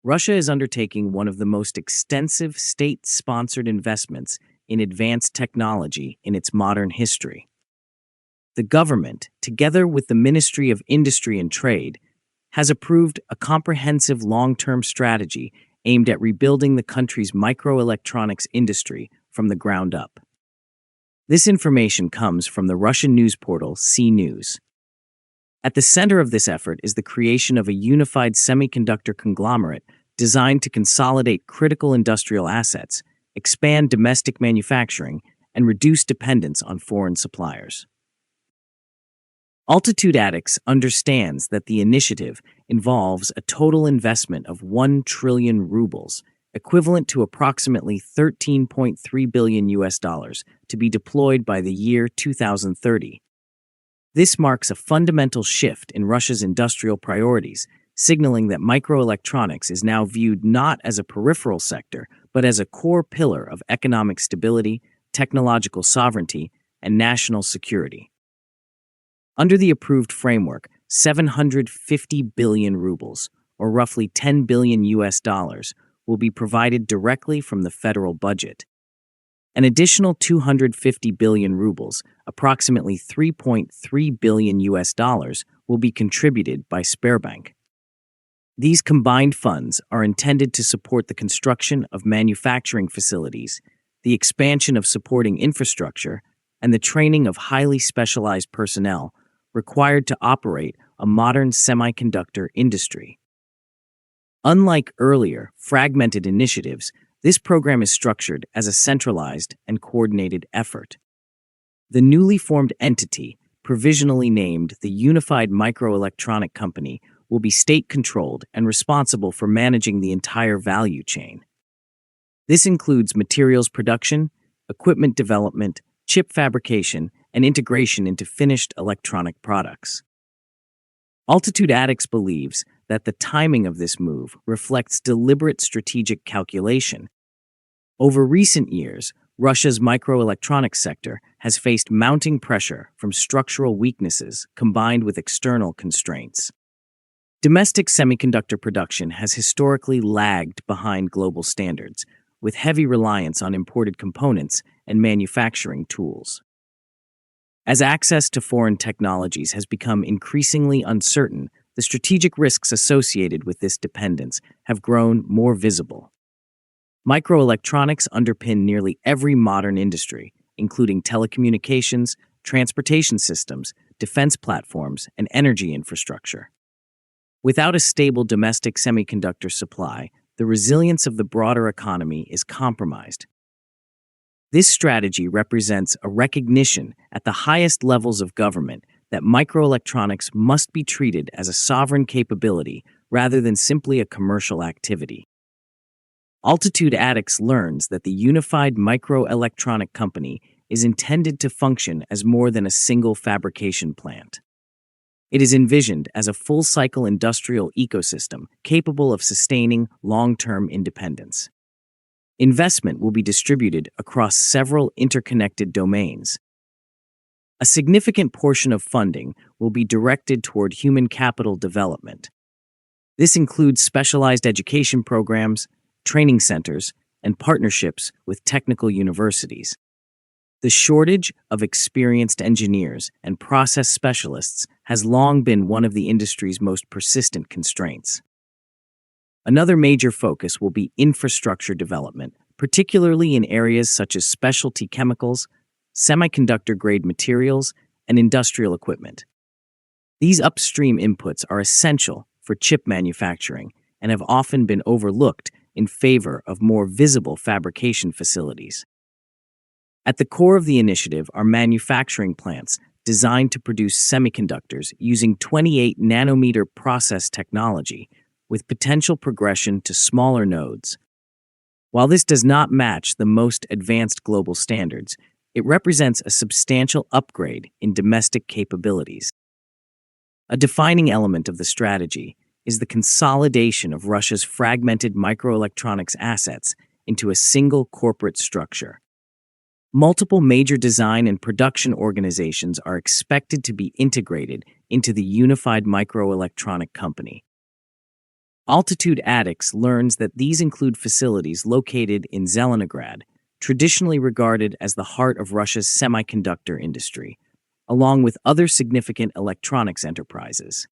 Russia is undertaking one of the most extensive state-sponsored investments in advanced technology in its modern history. The government, together with the Ministry of Industry and Trade, has approved a comprehensive long-term strategy aimed at rebuilding the country's microelectronics industry from the ground up. This information comes from the Russian news portal CNews. At the center of this effort is the creation of a unified semiconductor conglomerate designed to consolidate critical industrial assets, expand domestic manufacturing, and reduce dependence on foreign suppliers. Altitude Addicts understands that the initiative involves a total investment of 1 trillion rubles, equivalent to approximately 13.3 billion US dollars, to be deployed by the year 2030. This marks a fundamental shift in Russia's industrial priorities, signaling that microelectronics is now viewed not as a peripheral sector, but as a core pillar of economic stability, technological sovereignty, and national security. Under the approved framework, 750 billion rubles, or roughly 10 billion US dollars, will be provided directly from the federal budget. An additional 250 billion rubles, approximately 3.3 billion US dollars, will be contributed by Sberbank. These combined funds are intended to support the construction of manufacturing facilities, the expansion of supporting infrastructure, and the training of highly specialized personnel required to operate a modern semiconductor industry. Unlike earlier, fragmented initiatives, this program is structured as a centralized and coordinated effort. The newly formed entity, provisionally named the Unified Microelectronic Company, will be state-controlled and responsible for managing the entire value chain. This includes materials production, equipment development, chip fabrication, and integration into finished electronic products. Altitude Addicts believes that the timing of this move reflects deliberate strategic calculation. Over recent years, Russia's microelectronics sector has faced mounting pressure from structural weaknesses combined with external constraints. Domestic semiconductor production has historically lagged behind global standards, with heavy reliance on imported components and manufacturing tools. As access to foreign technologies has become increasingly uncertain, the strategic risks associated with this dependence have grown more visible. Microelectronics underpin nearly every modern industry, including telecommunications, transportation systems, defense platforms, and energy infrastructure. Without a stable domestic semiconductor supply, the resilience of the broader economy is compromised. This strategy represents a recognition at the highest levels of government that microelectronics must be treated as a sovereign capability rather than simply a commercial activity. Altitude Addicts learns that the Unified Microelectronic Company is intended to function as more than a single fabrication plant. It is envisioned as a full-cycle industrial ecosystem capable of sustaining long-term independence. Investment will be distributed across several interconnected domains. A significant portion of funding will be directed toward human capital development. This includes specialized education programs, training centers, and partnerships with technical universities. The shortage of experienced engineers and process specialists has long been one of the industry's most persistent constraints. Another major focus will be infrastructure development, particularly in areas such as specialty chemicals, semiconductor-grade materials, and industrial equipment. These upstream inputs are essential for chip manufacturing and have often been overlooked in favor of more visible fabrication facilities. At the core of the initiative are manufacturing plants designed to produce semiconductors using 28-nanometer process technology, with potential progression to smaller nodes. While this does not match the most advanced global standards, it represents a substantial upgrade in domestic capabilities. A defining element of the strategy is the consolidation of Russia's fragmented microelectronics assets into a single corporate structure. Multiple major design and production organizations are expected to be integrated into the Unified Microelectronic Company. Altitude Addicts learns that these include facilities located in Zelenograd, traditionally regarded as the heart of Russia's semiconductor industry, along with other significant electronics enterprises.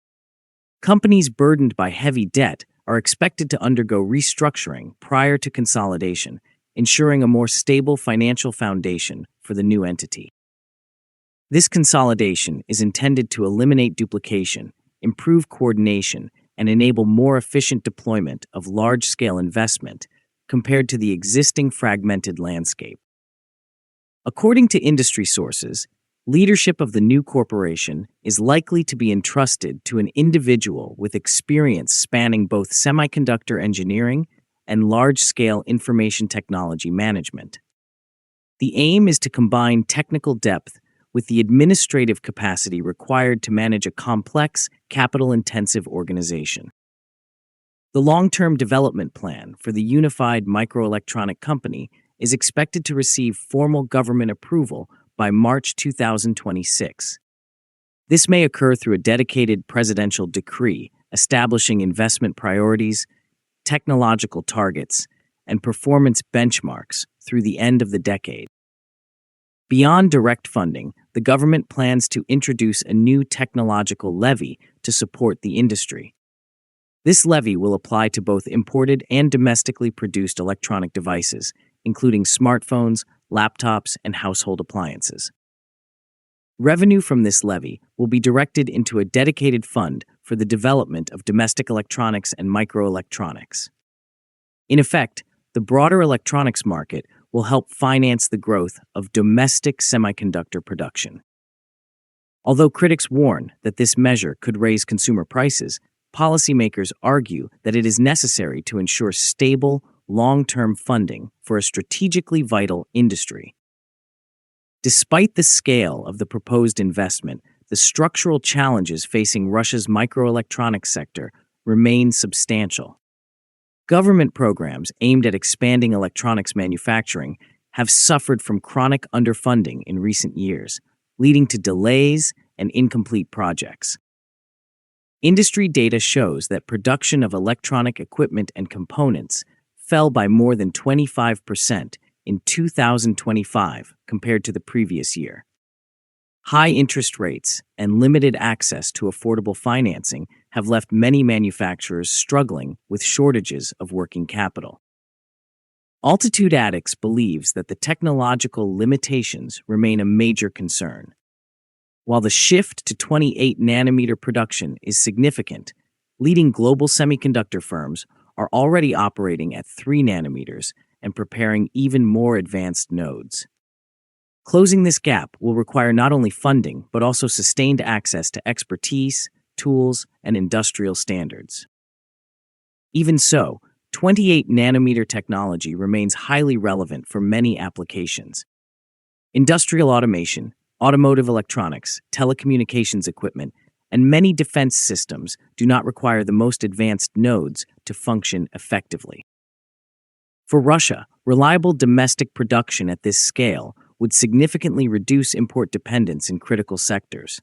Companies burdened by heavy debt are expected to undergo restructuring prior to consolidation, ensuring a more stable financial foundation for the new entity. This consolidation is intended to eliminate duplication, improve coordination, and enable more efficient deployment of large-scale investment compared to the existing fragmented landscape. According to industry sources, leadership of the new corporation is likely to be entrusted to an individual with experience spanning both semiconductor engineering and large-scale information technology management. The aim is to combine technical depth with the administrative capacity required to manage a complex, capital-intensive organization. The long-term development plan for the Unified Microelectronic Company is expected to receive formal government approval by March 2026. This may occur through a dedicated presidential decree establishing investment priorities, technological targets, and performance benchmarks through the end of the decade. Beyond direct funding, the government plans to introduce a new technological levy to support the industry. This levy will apply to both imported and domestically produced electronic devices, including smartphones, laptops, and household appliances. Revenue from this levy will be directed into a dedicated fund for the development of domestic electronics and microelectronics. In effect, the broader electronics market will help finance the growth of domestic semiconductor production. Although critics warn that this measure could raise consumer prices, policymakers argue that it is necessary to ensure stable, long-term funding for a strategically vital industry. Despite the scale of the proposed investment, the structural challenges facing Russia's microelectronics sector remain substantial. Government programs aimed at expanding electronics manufacturing have suffered from chronic underfunding in recent years, leading to delays and incomplete projects. Industry data shows that production of electronic equipment and components fell by more than 25% in 2025 compared to the previous year. High interest rates and limited access to affordable financing have left many manufacturers struggling with shortages of working capital. Altitude Addicts believes that the technological limitations remain a major concern. While the shift to 28-nanometer production is significant, leading global semiconductor firms are already operating at 3 nanometers and preparing even more advanced nodes. Closing this gap will require not only funding, but also sustained access to expertise, tools, and industrial standards. Even so, 28-nanometer technology remains highly relevant for many applications. Industrial automation, automotive electronics, telecommunications equipment, and many defense systems do not require the most advanced nodes to function effectively. For Russia, reliable domestic production at this scale would significantly reduce import dependence in critical sectors.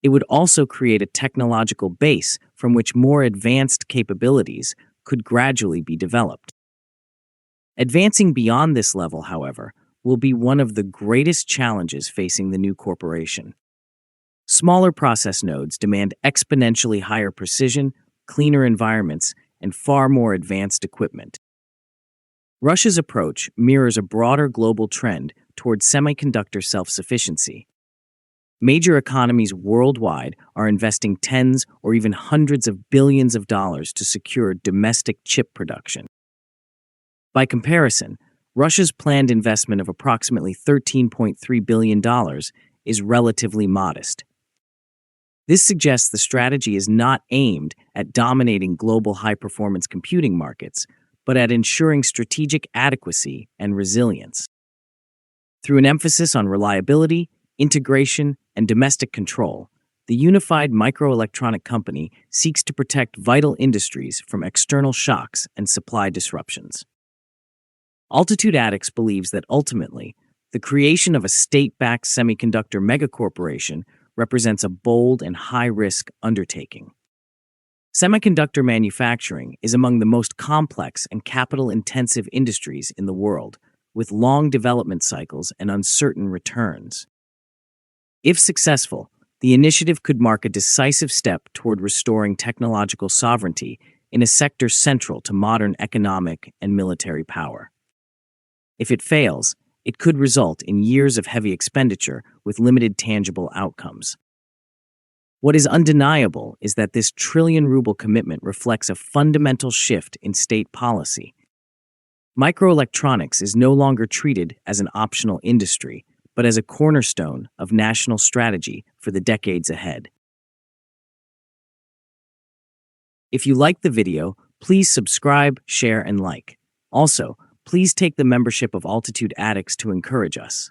It would also create a technological base from which more advanced capabilities could gradually be developed. Advancing beyond this level, however, will be one of the greatest challenges facing the new corporation. Smaller process nodes demand exponentially higher precision, cleaner environments, and far more advanced equipment. Russia's approach mirrors a broader global trend towards semiconductor self-sufficiency. Major economies worldwide are investing tens or even hundreds of billions of dollars to secure domestic chip production. By comparison, Russia's planned investment of approximately $13.3 billion is relatively modest. This suggests the strategy is not aimed at dominating global high-performance computing markets, but at ensuring strategic adequacy and resilience. Through an emphasis on reliability, integration, and domestic control, the Unified Microelectronic Company seeks to protect vital industries from external shocks and supply disruptions. Altitude Addicts believes that ultimately, the creation of a state-backed semiconductor megacorporation represents a bold and high-risk undertaking. Semiconductor manufacturing is among the most complex and capital-intensive industries in the world, with long development cycles and uncertain returns. If successful, the initiative could mark a decisive step toward restoring technological sovereignty in a sector central to modern economic and military power. If it fails, it could result in years of heavy expenditure with limited tangible outcomes. What is undeniable is that this trillion-ruble commitment reflects a fundamental shift in state policy. Microelectronics is no longer treated as an optional industry, but as a cornerstone of national strategy for the decades ahead. If you liked the video, please subscribe, share, and like. Also, please take the membership of Altitude Addicts to encourage us.